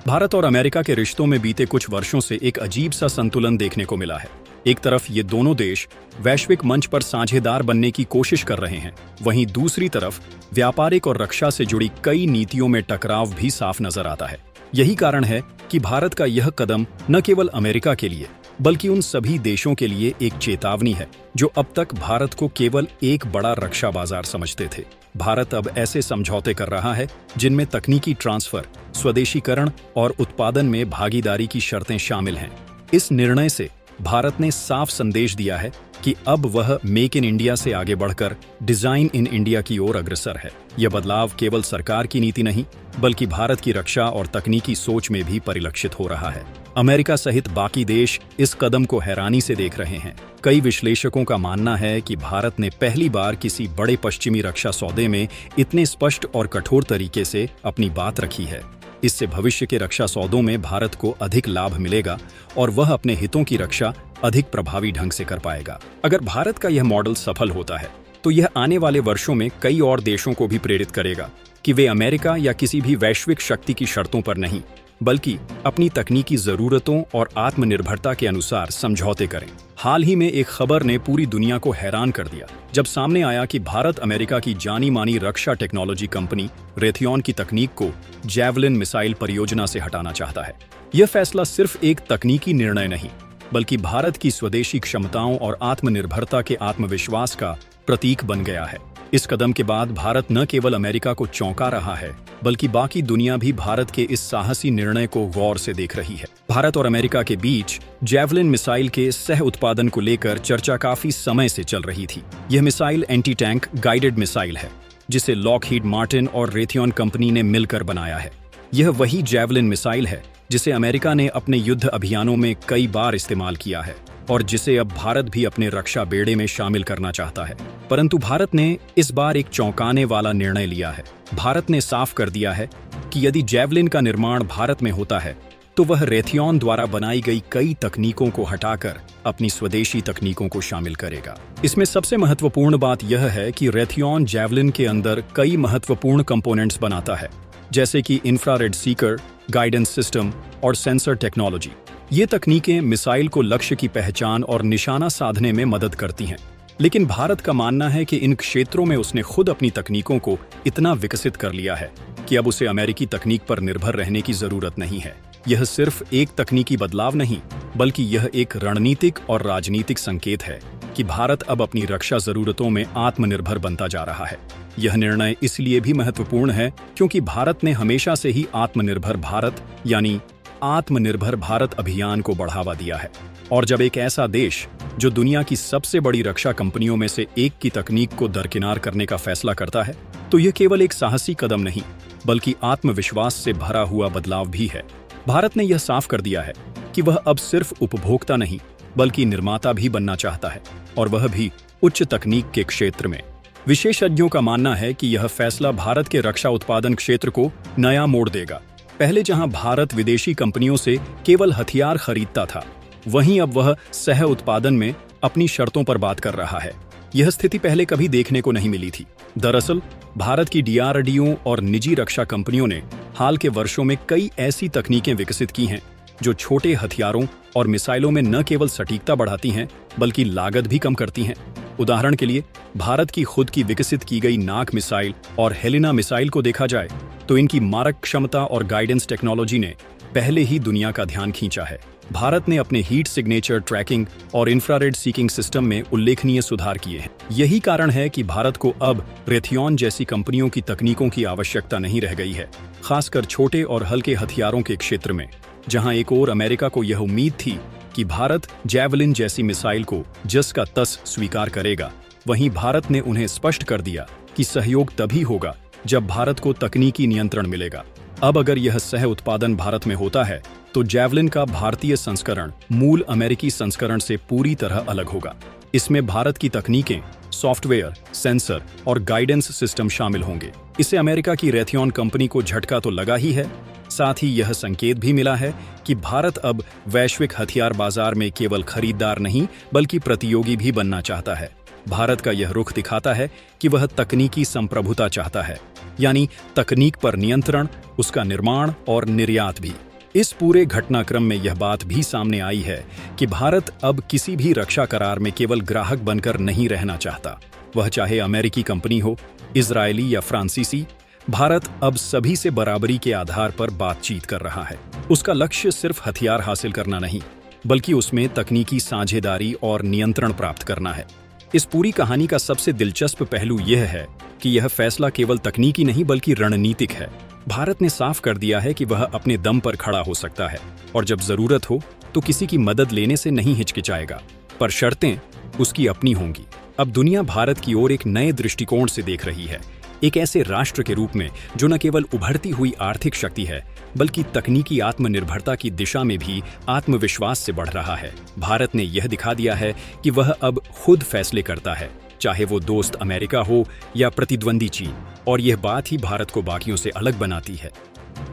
भारत और अमेरिका के रिश्तों में बीते कुछ वर्षों से एक अजीब सा संतुलन देखने को मिला है। एक तरफ ये दोनों देश वैश्विक मंच पर साझेदार बनने की कोशिश कर रहे हैं, वहीं दूसरी तरफ व्यापारिक और रक्षा से जुड़ी कई नीतियों में टकराव भी साफ नजर आता है। यही कारण है कि भारत का यह कदम न केवल अमेरिका के लिए बल्कि उन सभी देशों के लिए एक चेतावनी है जो अब तक भारत को केवल एक बड़ा रक्षा बाजार समझते थे। भारत अब ऐसे समझौते कर रहा है जिनमें तकनीकी ट्रांसफर, स्वदेशीकरण और उत्पादन में भागीदारी की शर्तें शामिल हैं। इस निर्णय से भारत ने साफ संदेश दिया है कि अब वह मेक इन इंडिया से आगे बढ़कर डिजाइन इन इंडिया की ओर अग्रसर है। यह बदलाव केवल सरकार की नीति नहीं बल्कि भारत की रक्षा और तकनीकी सोच में भी परिलक्षित हो रहा है। अमेरिका सहित बाकी देश इस कदम को हैरानी से देख रहे हैं। कई विश्लेषकों का मानना है कि भारत ने पहली बार किसी बड़े पश्चिमी रक्षा सौदे में इतने स्पष्ट और कठोर तरीके से अपनी बात रखी है। इससे भविष्य के रक्षा सौदों में भारत को अधिक लाभ मिलेगा और वह अपने हितों की रक्षा अधिक प्रभावी ढंग से कर पाएगा। अगर भारत का यह मॉडल सफल होता है तो यह आने वाले वर्षों में कई और देशों को भी प्रेरित करेगा कि वे अमेरिका या किसी भी वैश्विक शक्ति की शर्तों पर नहीं बल्कि अपनी तकनीकी जरूरतों और आत्मनिर्भरता के अनुसार समझौते करें। हाल ही में एक खबर ने पूरी दुनिया को हैरान कर दिया जब सामने आया कि भारत अमेरिका की जानी मानी रक्षा टेक्नोलॉजी कंपनी रेथियॉन की तकनीक को जैवलिन मिसाइल परियोजना से हटाना चाहता है। यह फैसला सिर्फ एक तकनीकी निर्णय नहीं बल्कि भारत की स्वदेशी क्षमताओं और आत्मनिर्भरता के आत्मविश्वास का प्रतीक बन गया है। इस कदम के बाद भारत न केवल अमेरिका को चौंका रहा है बल्कि बाकी दुनिया भी भारत के इस साहसी निर्णय को गौर से देख रही है। भारत और अमेरिका के बीच जैवलिन मिसाइल के सह उत्पादन को लेकर चर्चा काफी समय से चल रही थी। यह missile anti tank guided missile है जिसे लॉकहीड मार्टिन और रेथियॉन कंपनी ने मिलकर बनाया है। यह वही जैवलिन मिसाइल है जिसे अमेरिका ने अपने युद्ध अभियानों में कई बार इस्तेमाल किया है और जिसे अब भारत भी अपने रक्षा बेड़े में शामिल करना चाहता है। परंतु भारत ने इस बार एक चौंकाने वाला निर्णय लिया है। भारत ने साफ कर दिया है कि यदि जैवलिन का निर्माण भारत में होता है तो वह रेथियॉन द्वारा बनाई गई कई तकनीकों को हटाकर अपनी स्वदेशी तकनीकों को शामिल करेगा। इसमें सबसे महत्वपूर्ण बात यह है कि रेथियॉन जैवलिन के अंदर कई महत्वपूर्ण कंपोनेंट्स बनाता है जैसे कि इंफ्रारेड सीकर, गाइडेंस सिस्टम और सेंसर टेक्नोलॉजी। ये तकनीकें मिसाइल को लक्ष्य की पहचान और निशाना साधने में मदद करती हैं। लेकिन भारत का मानना है कि इन क्षेत्रों में उसने खुद अपनी तकनीकों को इतना विकसित कर लिया है कि अब उसे अमेरिकी तकनीक पर निर्भर रहने की जरूरत नहीं है। यह सिर्फ एक तकनीकी बदलाव नहीं बल्कि यह एक रणनीतिक और राजनीतिक संकेत है कि भारत अब अपनी रक्षा जरूरतों में आत्मनिर्भर बनता जा रहा है। यह निर्णय इसलिए भी महत्वपूर्ण है क्योंकि भारत ने हमेशा से ही आत्मनिर्भर भारत यानी आत्मनिर्भर भारत अभियान को बढ़ावा दिया है। और जब एक ऐसा देश जो दुनिया की सबसे बड़ी रक्षा कंपनियों में से एक की तकनीक को दरकिनार करने का फैसला करता है तो यह केवल एक साहसी कदम नहीं बल्कि आत्मविश्वास से भरा हुआ बदलाव भी है। भारत ने यह साफ कर दिया है कि वह अब सिर्फ उपभोक्ता नहीं बल्कि निर्माता भी बनना चाहता है और वह भी उच्च तकनीक के क्षेत्र में। विशेषज्ञों का मानना है कि यह फैसला भारत के रक्षा उत्पादन क्षेत्र को नया मोड़ देगा। पहले जहां भारत विदेशी कंपनियों से केवल हथियार खरीदता था, वहीं अब वह सह उत्पादन में अपनी शर्तों पर बात कर रहा है। यह स्थिति पहले कभी देखने को नहीं मिली थी। दरअसल भारत की डीआरडीओ और निजी रक्षा कंपनियों ने हाल के वर्षों में कई ऐसी तकनीकें विकसित की हैं जो छोटे हथियारों और मिसाइलों में न केवल सटीकता बढ़ाती हैं बल्कि लागत भी कम करती हैं। उदाहरण के लिए भारत की खुद की विकसित की गई नाग मिसाइल और हेलिना मिसाइल को देखा जाए तो इनकी मारक क्षमता और गाइडेंस टेक्नोलॉजी ने पहले ही दुनिया का ध्यान खींचा है। भारत ने अपने हीट सिग्नेचर ट्रैकिंग और इंफ्रारेड सीकिंग सिस्टम में उल्लेखनीय सुधार किए हैं। यही कारण है कि भारत को अब रेथियॉन जैसी कंपनियों की तकनीकों की आवश्यकता नहीं रह गई है, खासकर छोटे और हल्के हथियारों के क्षेत्र में। जहां एक और अमेरिका को यह उम्मीद थी कि भारत जैवलिन जैसी मिसाइल को जस का तस स्वीकार करेगा, वहीं भारत ने उन्हें स्पष्ट कर दिया कि सहयोग तभी होगा जब भारत को तकनीकी नियंत्रण मिलेगा। अब अगर यह सह उत्पादन भारत में होता है तो जैवलिन का भारतीय संस्करण मूल अमेरिकी संस्करण से पूरी तरह अलग होगा। इसमें भारत की तकनीकें, सॉफ्टवेयर, सेंसर और गाइडेंस सिस्टम शामिल होंगे। इससे अमेरिका की रेथियॉन कंपनी को झटका तो लगा ही है, साथ ही यह संकेत भी मिला है कि भारत अब वैश्विक हथियार बाजार में केवल खरीदार नहीं बल्कि प्रतियोगी भी बनना चाहता है। भारत का यह रुख दिखाता है कि वह तकनीकी संप्रभुता चाहता है, यानी तकनीक पर नियंत्रण, उसका निर्माण और निर्यात भी। इस पूरे घटनाक्रम में यह बात भी सामने आई है कि भारत अब किसी भी रक्षा करार में केवल ग्राहक बनकर नहीं रहना चाहता। वह चाहे अमेरिकी कंपनी हो, इजरायली या फ्रांसीसी, भारत अब सभी से बराबरी के आधार पर बातचीत कर रहा है। उसका लक्ष्य सिर्फ हथियार हासिल करना नहीं, बल्कि उसमें तकनीकी साझेदारी और नियंत्रण प्राप्त करना है। इस पूरी कहानी का सबसे दिलचस्प पहलू यह है कि यह फैसला केवल तकनीकी नहीं बल्कि रणनीतिक है। भारत ने साफ कर दिया है कि वह अपने दम पर खड़ा हो सकता है और जब जरूरत हो तो किसी की मदद लेने से नहीं हिचकिचाएगा, पर शर्तें उसकी अपनी होंगी। अब दुनिया भारत की ओर एक नए दृष्टिकोण से देख रही है, एक ऐसे राष्ट्र के रूप में जो न केवल उभरती हुई आर्थिक शक्ति है बल्कि तकनीकी आत्मनिर्भरता की दिशा में भी आत्मविश्वास से बढ़ रहा है। भारत ने यह दिखा दिया है कि वह अब खुद फैसले करता है, चाहे वो दोस्त अमेरिका हो या प्रतिद्वंदी चीन, और यह बात ही भारत को बाकियों से अलग बनाती है।